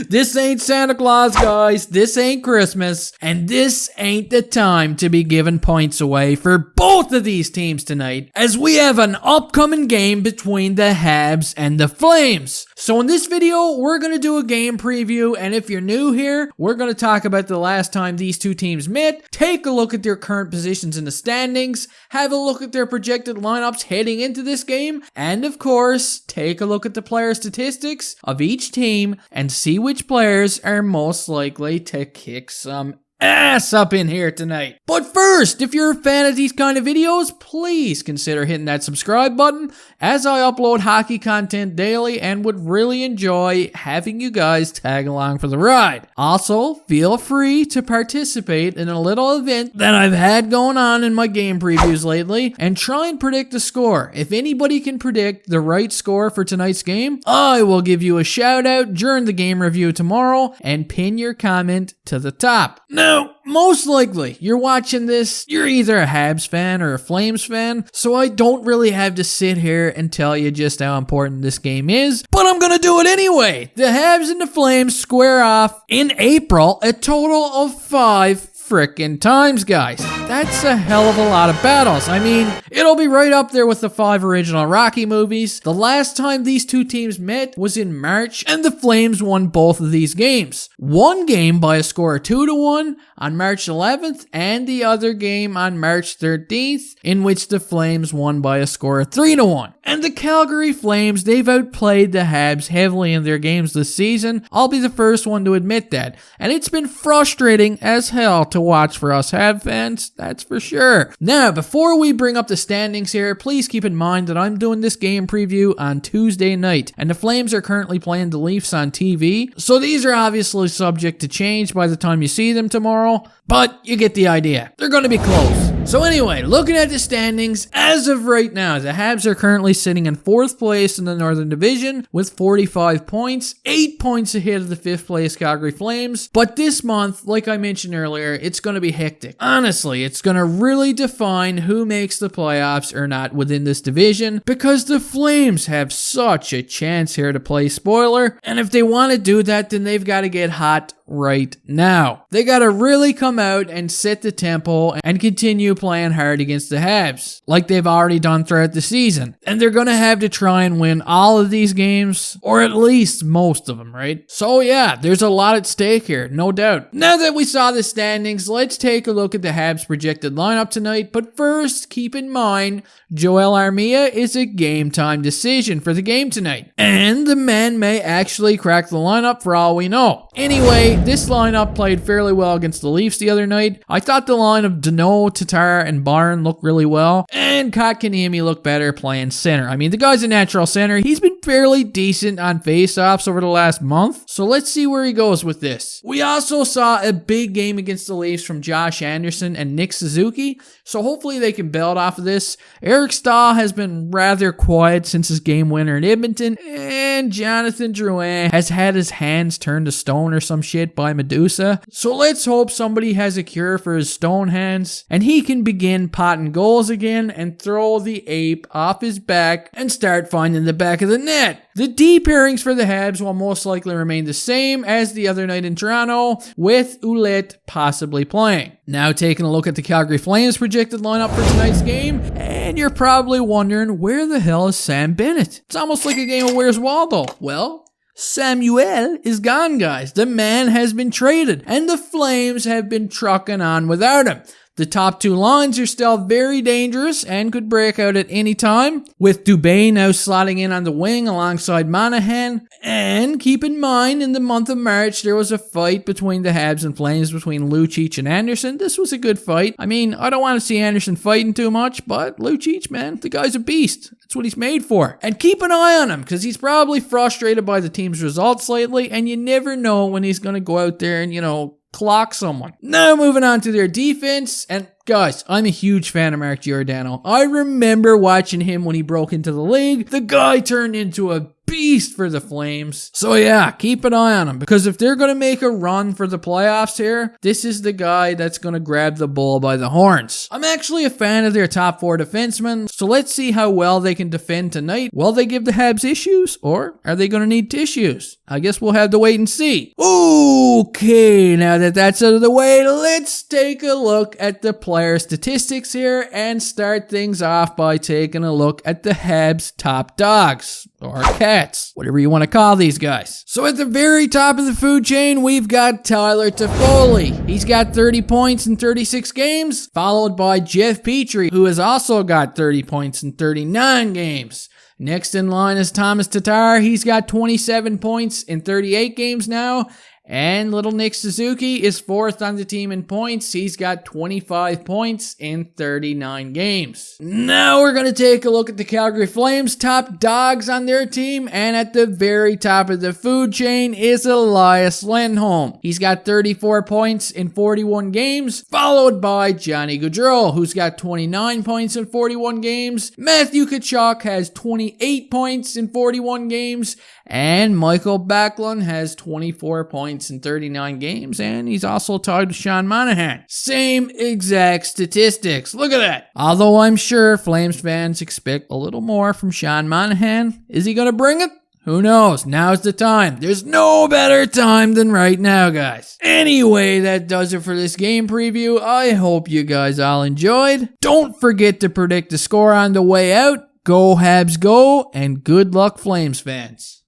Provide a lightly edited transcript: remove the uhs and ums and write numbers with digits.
This ain't Santa Claus, guys. This ain't Christmas. And this ain't the time to be giving points away for both of these teams tonight, as we have an upcoming game between the Habs and the Flames. So in this video, we're going to do a game preview, and if you're new here, we're going to talk about the last time these two teams met, take a look at their current positions in the standings, have a look at their projected lineups heading into this game, and of course, take a look at the player statistics of each team and see which players are most likely to kick some ass up in here tonight. But first, if you're a fan of these kind of videos, please consider hitting that subscribe button, as I upload hockey content daily and would really enjoy having you guys tag along for the ride. Also, feel free to participate in a little event that I've had going on in my game previews lately and try and predict the score. If anybody can predict the right score for tonight's game, I will give you a shout out during the game review tomorrow and pin your comment to the top. Now, most likely, you're watching this, you're either a Habs fan or a Flames fan, so I don't really have to sit here and tell you just how important this game is, but I'm gonna do it anyway. The Habs and the Flames square off in April a total of 5 frickin' times, guys. That's a hell of a lot of battles. I mean, it'll be right up there with the 5 original Rocky movies. The last time these two teams met was in March, and the Flames won both of these games. One game by a score of 2-1 on March 11th, and the other game on March 13th, in which the Flames won by a score of 3-1. And the Calgary Flames, they've outplayed the Habs heavily in their games this season. I'll be the first one to admit that. And it's been frustrating as hell to watch for us Habs fans, that's for sure. Now, before we bring up the standings here, please keep in mind that I'm doing this game preview on Tuesday night, and the Flames are currently playing the Leafs on TV, so these are obviously subject to change by the time you see them tomorrow, but you get the idea. They're going to be close. So anyway, looking at the standings, as of right now, the Habs are currently sitting in 4th place in the Northern Division with 45 points, 8 points ahead of the 5th place Calgary Flames. But this month, like I mentioned earlier, it's going to be hectic. Honestly, it's going to really define who makes the playoffs or not within this division, because the Flames have such a chance here to play spoiler, and if they want to do that, then they've got to get hot right now. They got to really come out and set the tempo and continue playing hard against the Habs, like they've already done throughout the season. And they're going to have to try and win all of these games, or at least most of them, right? So yeah, there's a lot at stake here, no doubt. Now that we saw the standings, let's take a look at the Habs' projected lineup tonight. But first, keep in mind, Joel Armia is a game time decision for the game tonight, and the man may actually crack the lineup for all we know. Anyway, this lineup played fairly well against the Leafs the other night. I thought the line of Danault, Tatar, and Barn looked really well, and Kotkaniemi looked better playing center. I mean, the guy's a natural center. He's been fairly decent on faceoffs over the last month, so let's see where he goes with this. We also saw a big game against the Leafs from Josh Anderson and Nick Suzuki, so hopefully they can build off of this. Eric Stahl has been rather quiet since his game winner in Edmonton, and Jonathan Drouin has had his hands turned to stone or some shit by Medusa. So let's hope somebody has a cure for his stone hands, and he can begin potting goals again and throw the ape off his back and start finding the back of the net. The D pairings for the Habs will most likely remain the same as the other night in Toronto, with Ouellette possibly playing. Now taking a look at the Calgary Flames projected lineup for tonight's game, and you're probably wondering, where the hell is Sam Bennett? It's almost like a game of Where's Waldo. Well, Samuel is gone, guys. The man has been traded, and the Flames have been trucking on without him. The top two lines are still very dangerous and could break out at any time, with Dubé now slotting in on the wing alongside Monahan. And keep in mind, in the month of March, there was a fight between the Habs and Flames between Lucic and Anderson. This was a good fight. I mean, I don't want to see Anderson fighting too much, but Lucic, man, the guy's a beast. That's what he's made for. And keep an eye on him, because he's probably frustrated by the team's results lately, and you never know when he's going to go out there and, clock someone. Now moving on to their defense, and guys, I'm a huge fan of Mark Giordano. I remember watching him when he broke into the league. The guy turned into a beast for the Flames. So yeah, keep an eye on him, because if they're going to make a run for the playoffs here, this is the guy that's going to grab the bull by the horns. I'm actually a fan of their top 4 defensemen, so let's see how well they can defend tonight. Will they give the Habs issues, or are they going to need tissues? I guess we'll have to wait and see. Okay, now that that's out of the way, let's take a look at the player statistics here and start things off by taking a look at the Habs top dogs, or cats, whatever you want to call these guys. So at the very top of the food chain, we've got Tyler Toffoli. He's got 30 points in 36 games, followed by Jeff Petrie, who has also got 30 points in 39 games. Next in line is Thomas Tatar. He's got 27 points in 38 games now. And little Nick Suzuki is 4th on the team in points. He's got 25 points in 39 games. Now we're going to take a look at the Calgary Flames top dogs on their team. And at the very top of the food chain is Elias Lindholm. He's got 34 points in 41 games, followed by Johnny Gaudreau, who's got 29 points in 41 games. Matthew Tkachuk has 28 points in 41 games. And Michael Backlund has 24 points in 39 games, and he's also tied with Sean Monahan. Same exact statistics. Look at that. Although I'm sure Flames fans expect a little more from Sean Monahan, is he going to bring it? Who knows? Now's the time. There's no better time than right now, guys. Anyway, that does it for this game preview. I hope you guys all enjoyed. Don't forget to predict the score on the way out. Go Habs go, and good luck, Flames fans.